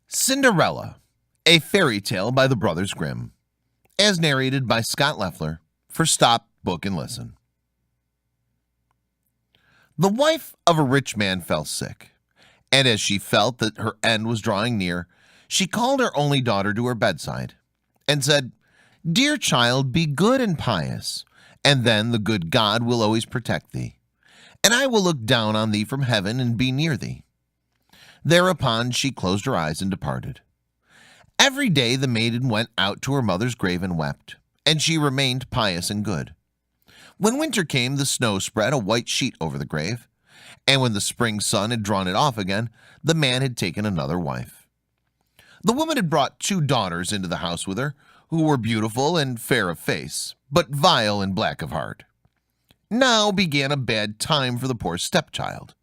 Cinderella, a fairy tale by the brothers Grimm, as narrated by Scott Leffler for Stop, Book, and Listen. The wife of a rich man fell sick, and as she felt that her end was drawing near, she called her only daughter to her bedside and said, "Dear child, be good and pious, and then the good God will always protect thee, and I will look down on thee from heaven and be near thee." Thereupon she closed her eyes and departed. Every day the maiden went out to her mother's grave and wept, and she remained pious and good. When winter came, the snow spread a white sheet over the grave, and when the spring sun had drawn it off again, the man had taken another wife. The woman had brought 2 daughters into the house with her, who were beautiful and fair of face, but vile and black of heart. Now began a bad time for the poor stepchild.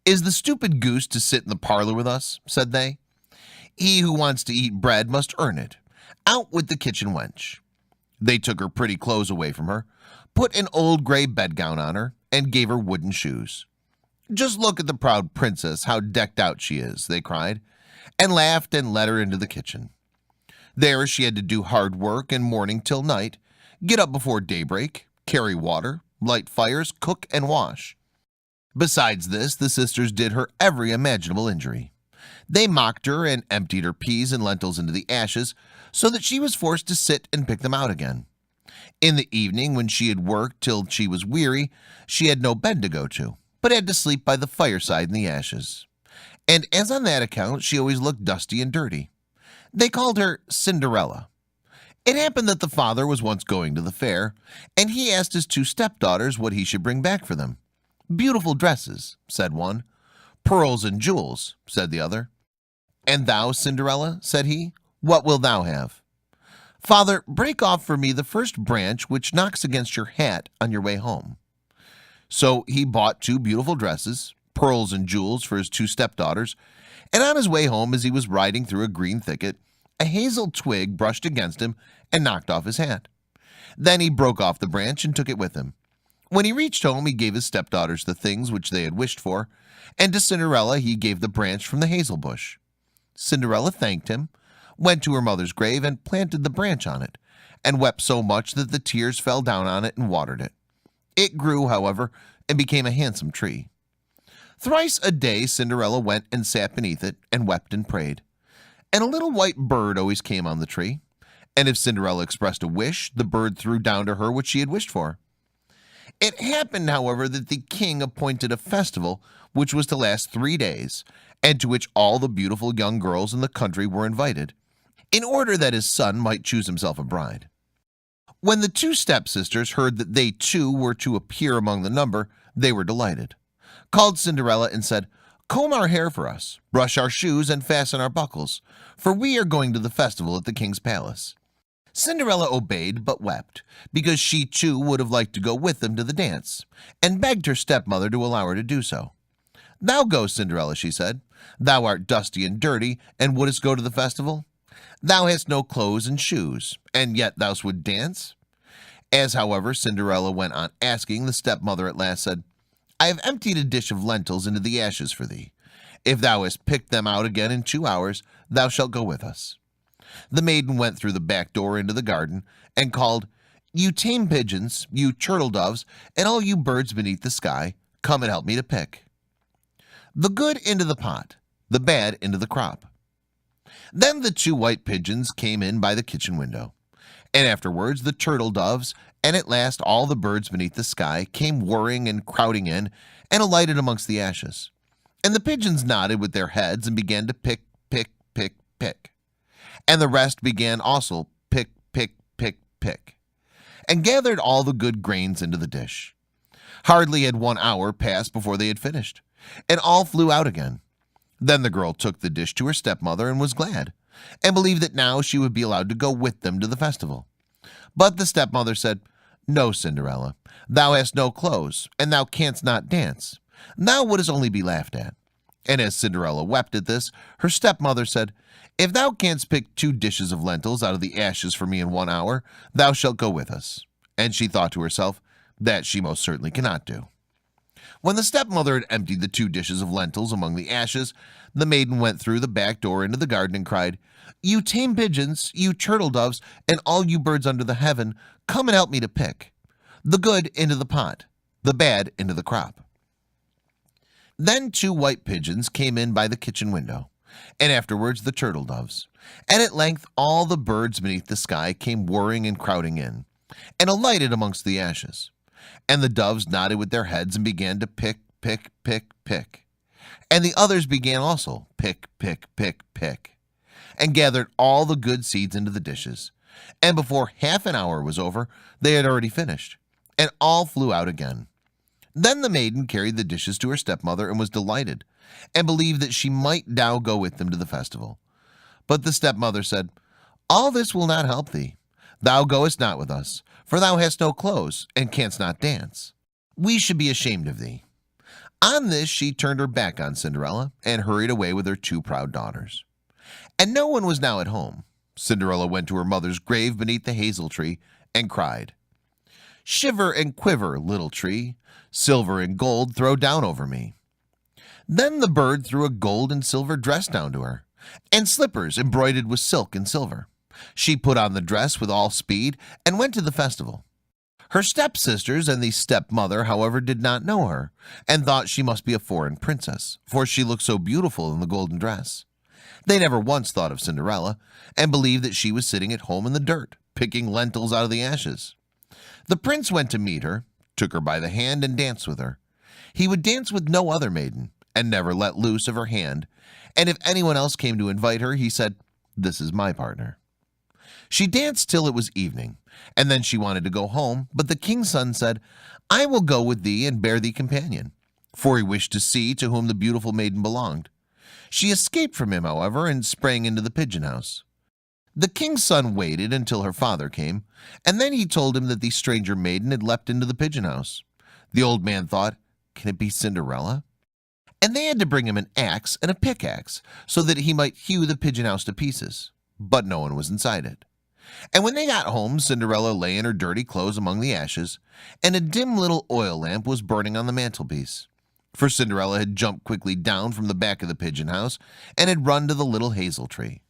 "Is the stupid goose to sit in the parlor with us?" said they. "He who wants to eat bread must earn it. Out with the kitchen wench." They took her pretty clothes away from her, put an old gray bedgown on her, and gave her wooden shoes. "Just look at the proud princess, how decked out she is," they cried, and laughed and led her into the kitchen. There she had to do hard work and morning till night, get up before daybreak, carry water, light fires, cook and wash. Besides this, the sisters did her every imaginable injury. They mocked her and emptied her peas and lentils into the ashes, so that she was forced to sit and pick them out again. In the evening, when she had worked till she was weary, she had no bed to go to, but had to sleep by the fireside in the ashes. And as on that account she always looked dusty and dirty, they called her Cinderella. It happened that the father was once going to the fair, and he asked his 2 stepdaughters what he should bring back for them. "Beautiful dresses," said one. "Pearls and jewels," said the other. "And thou, Cinderella," said he, "what wilt thou have?" "Father, break off for me the first branch which knocks against your hat on your way home." So he bought 2 beautiful dresses, pearls and jewels for his 2 stepdaughters, and on his way home, as he was riding through a green thicket, a hazel twig brushed against him and knocked off his hat. Then he broke off the branch and took it with him. When he reached home, he gave his stepdaughters the things which they had wished for, and to Cinderella he gave the branch from the hazel bush. Cinderella thanked him, went to her mother's grave and planted the branch on it, and wept so much that the tears fell down on it and watered it. It grew, however, and became a handsome tree. Thrice a day Cinderella went and sat beneath it and wept and prayed, and a little white bird always came on the tree, and if Cinderella expressed a wish, the bird threw down to her what she had wished for. It happened, however, that the king appointed a festival which was to last 3 days, and to which all the beautiful young girls in the country were invited, in order that his son might choose himself a bride. When the 2 stepsisters heard that they too were to appear among the number, they were delighted, called Cinderella and said, "Comb our hair for us, brush our shoes, and fasten our buckles, for we are going to the festival at the king's palace." Cinderella obeyed, but wept, because she too would have liked to go with them to the dance, and begged her stepmother to allow her to do so. "Thou go, Cinderella," she said. "Thou art dusty and dirty, and wouldst go to the festival? Thou hast no clothes and shoes, and yet thou wouldst dance?" As, however, Cinderella went on asking, the stepmother at last said, "I have emptied a dish of lentils into the ashes for thee. If thou hast picked them out again in 2 hours, thou shalt go with us." The maiden went through the back door into the garden and called, "You tame pigeons, you turtle doves, and all you birds beneath the sky, come and help me to pick the good into the pot, the bad into the crop." Then the 2 white pigeons came in by the kitchen window, and afterwards the turtle doves, and at last all the birds beneath the sky came whirring and crowding in and alighted amongst the ashes. And the pigeons nodded with their heads and began to pick, pick, pick, pick. And the rest began also pick, pick, pick, pick, and gathered all the good grains into the dish. Hardly had 1 hour passed before they had finished, and all flew out again. Then the girl took the dish to her stepmother and was glad, and believed that now she would be allowed to go with them to the festival. But the stepmother said, "No, Cinderella, thou hast no clothes, and thou canst not dance. Thou wouldst only be laughed at." And as Cinderella wept at this, her stepmother said, "If thou canst pick 2 dishes of lentils out of the ashes for me in 1 hour, thou shalt go with us." And she thought to herself, that she most certainly cannot do. When the stepmother had emptied the 2 dishes of lentils among the ashes, the maiden went through the back door into the garden and cried, "You tame pigeons, you turtle doves, and all you birds under the heaven, come and help me to pick the good into the pot, the bad into the crop." Then 2 white pigeons came in by the kitchen window, and afterwards the turtle doves, and at length all the birds beneath the sky came whirring and crowding in, and alighted amongst the ashes. And the doves nodded with their heads and began to pick, pick, pick, pick. And the others began also pick, pick, pick, pick, and gathered all the good seeds into the dishes. And before half an hour was over, they had already finished, and all flew out again. Then the maiden carried the dishes to her stepmother and was delighted, and believed that she might now go with them to the festival. But the stepmother said, "All this will not help thee. Thou goest not with us, for thou hast no clothes, and canst not dance. We should be ashamed of thee." On this she turned her back on Cinderella, and hurried away with her 2 proud daughters. And no one was now at home. Cinderella went to her mother's grave beneath the hazel tree, and cried, "Shiver and quiver, little tree, silver and gold throw down over me." Then the bird threw a gold and silver dress down to her, and slippers embroidered with silk and silver. She put on the dress with all speed, and went to the festival. Her stepsisters and the stepmother, however, did not know her, and thought she must be a foreign princess, for she looked so beautiful in the golden dress. They never once thought of Cinderella, and believed that she was sitting at home in the dirt, picking lentils out of the ashes. The prince went to meet her, took her by the hand, and danced with her. He would dance with no other maiden, and never let loose of her hand, and if anyone else came to invite her, he said, "This is my partner." She danced till it was evening, and then she wanted to go home, but the king's son said, "I will go with thee and bear thee companion," for he wished to see to whom the beautiful maiden belonged. She escaped from him, however, and sprang into the pigeon house. The king's son waited until her father came, and then he told him that the stranger maiden had leapt into the pigeon house. The old man thought, "Can it be Cinderella?" And they had to bring him an axe and a pickaxe, so that he might hew the pigeon house to pieces. But no one was inside it. And when they got home, Cinderella lay in her dirty clothes among the ashes, and a dim little oil lamp was burning on the mantelpiece. For Cinderella had jumped quickly down from the back of the pigeon house, and had run to the little hazel tree.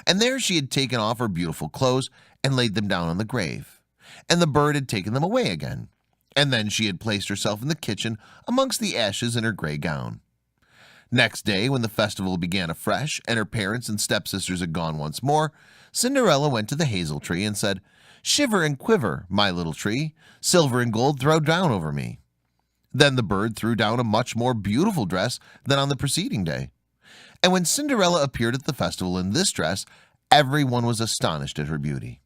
And there she had taken off her beautiful clothes, and laid them down on the grave. And the bird had taken them away again. And then she had placed herself in the kitchen amongst the ashes in her gray gown. Next day, when the festival began afresh, and her parents and stepsisters had gone once more, Cinderella went to the hazel tree and said, "Shiver and quiver, my little tree, silver and gold throw down over me." Then the bird threw down a much more beautiful dress than on the preceding day. And when Cinderella appeared at the festival in this dress, everyone was astonished at her beauty.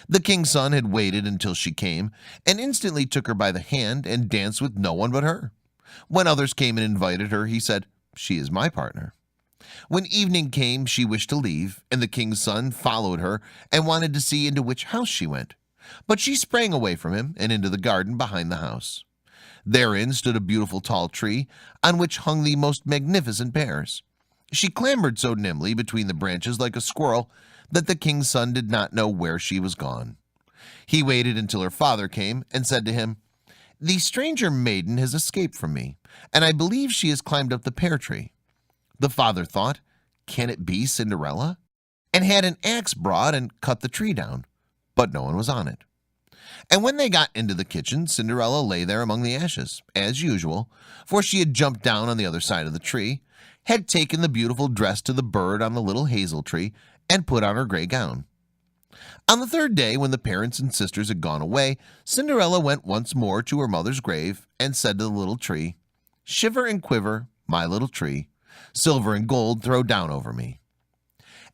The king's son had waited until she came, and instantly took her by the hand and danced with no one but her. When others came and invited her, he said, "She is my partner." When evening came, she wished to leave, and the king's son followed her and wanted to see into which house she went. But she sprang away from him and into the garden behind the house. Therein stood a beautiful tall tree, on which hung the most magnificent pears. She clambered so nimbly between the branches like a squirrel that the king's son did not know where she was gone. He waited until her father came and said to him, "The stranger maiden has escaped from me, and I believe she has climbed up the pear tree." The father thought, "Can it be Cinderella?" and had an axe brought and cut the tree down, but no one was on it. And when they got into the kitchen, Cinderella lay there among the ashes, as usual, for she had jumped down on the other side of the tree, had taken the beautiful dress to the bird on the little hazel tree, and put on her gray gown. On the third day, when the parents and sisters had gone away, Cinderella went once more to her mother's grave, and said to the little tree, "Shiver and quiver, my little tree, silver and gold throw down over me."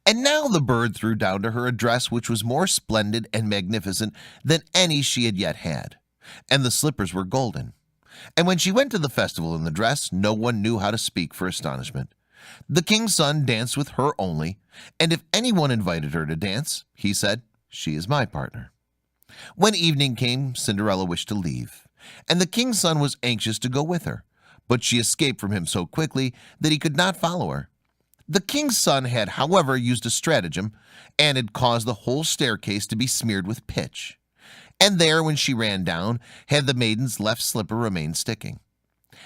And now the bird threw down to her a dress which was more splendid and magnificent than any she had yet had, and the slippers were golden. And when she went to the festival in the dress, no one knew how to speak for astonishment. The king's son danced with her only, and if anyone invited her to dance, he said, "She is my partner." When evening came, Cinderella wished to leave, and the king's son was anxious to go with her, but she escaped from him so quickly that he could not follow her. The king's son had, however, used a stratagem, and had caused the whole staircase to be smeared with pitch. And there, when she ran down, had the maiden's left slipper remained sticking.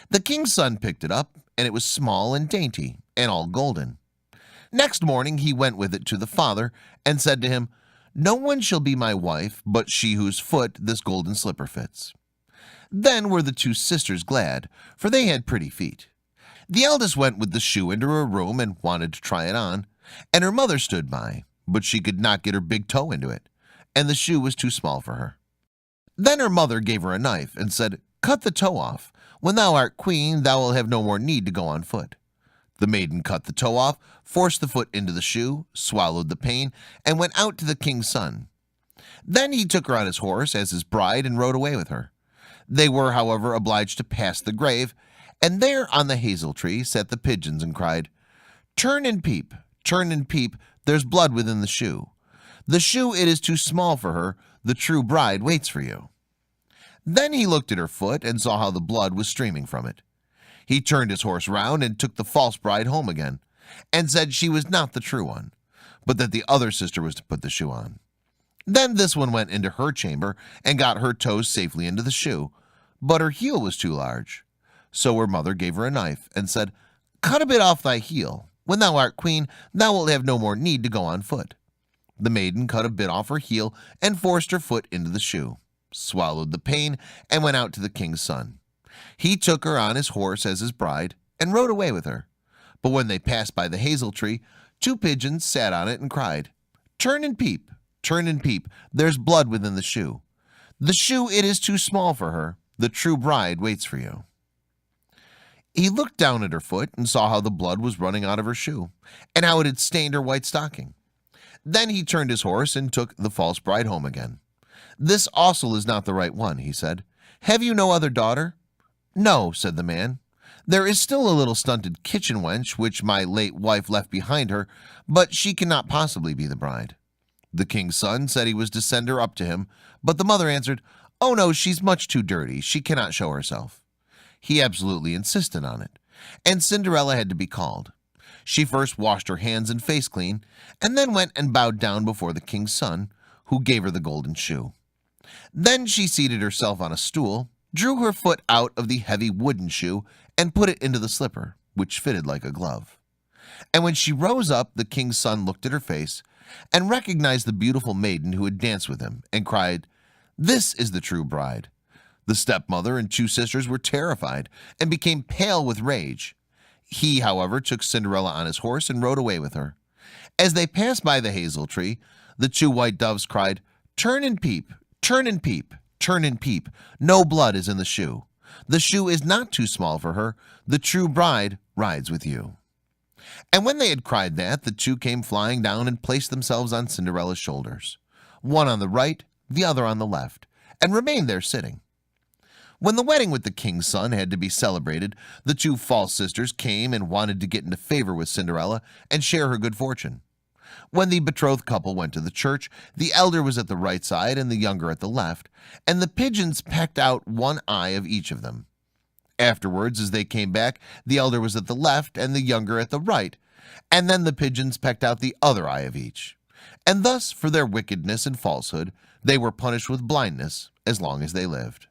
The king's son picked it up, and it was small and dainty and all golden. Next morning he went with it to the father and said to him, "No one shall be my wife but she whose foot this golden slipper fits." Then were the two sisters glad, for they had pretty feet. The eldest went with the shoe into her room and wanted to try it on, and her mother stood by, but she could not get her big toe into it, and the shoe was too small for her. Then her mother gave her a knife and said, "Cut the toe off. When thou art queen, thou wilt have no more need to go on foot." The maiden cut the toe off, forced the foot into the shoe, swallowed the pain, and went out to the king's son. Then he took her on his horse as his bride and rode away with her. They were, however, obliged to pass the grave, and there on the hazel tree sat the pigeons and cried, turn and peep, there's blood within the shoe. The shoe it is too small for her, the true bride waits for you." Then he looked at her foot and saw how the blood was streaming from it. He turned his horse round and took the false bride home again, and said she was not the true one, but that the other sister was to put the shoe on. Then this one went into her chamber and got her toes safely into the shoe, but her heel was too large. So her mother gave her a knife and said, "Cut a bit off thy heel. When thou art queen, thou wilt have no more need to go on foot." The maiden cut a bit off her heel and forced her foot into the shoe, swallowed the pain, and went out to the king's son. He took her on his horse as his bride and rode away with her. But when they passed by the hazel tree, two pigeons sat on it and cried, turn and peep, there's blood within the shoe. The shoe it is too small for her, the true bride waits for you." He looked down at her foot and saw how the blood was running out of her shoe, and how it had stained her white stocking. Then he turned his horse and took the false bride home again. "This also is not the right one," he said. "Have you no other daughter?" "No," said the man. "There is still a little stunted kitchen wench which my late wife left behind her, but she cannot possibly be the bride." The king's son said he was to send her up to him, but the mother answered, "Oh no, she's much too dirty, she cannot show herself." He absolutely insisted on it, and Cinderella had to be called. She first washed her hands and face clean, and then went and bowed down before the king's son, who gave her the golden shoe. Then she seated herself on a stool, drew her foot out of the heavy wooden shoe, and put it into the slipper, which fitted like a glove. And when she rose up, the king's son looked at her face and recognized the beautiful maiden who had danced with him, and cried, "This is the true bride." The stepmother and two sisters were terrified and became pale with rage. He, however, took Cinderella on his horse and rode away with her. As they passed by the hazel tree, the two white doves cried, turn and peep, no blood is in the shoe. The shoe is not too small for her, the true bride rides with you." And when they had cried that, the two came flying down and placed themselves on Cinderella's shoulders, one on the right, the other on the left, and remained there sitting. When the wedding with the king's son had to be celebrated, the two false sisters came and wanted to get into favor with Cinderella and share her good fortune. When the betrothed couple went to the church, the elder was at the right side and the younger at the left, and the pigeons pecked out one eye of each of them. Afterwards, as they came back, the elder was at the left and the younger at the right, and then the pigeons pecked out the other eye of each. And thus, for their wickedness and falsehood, they were punished with blindness as long as they lived.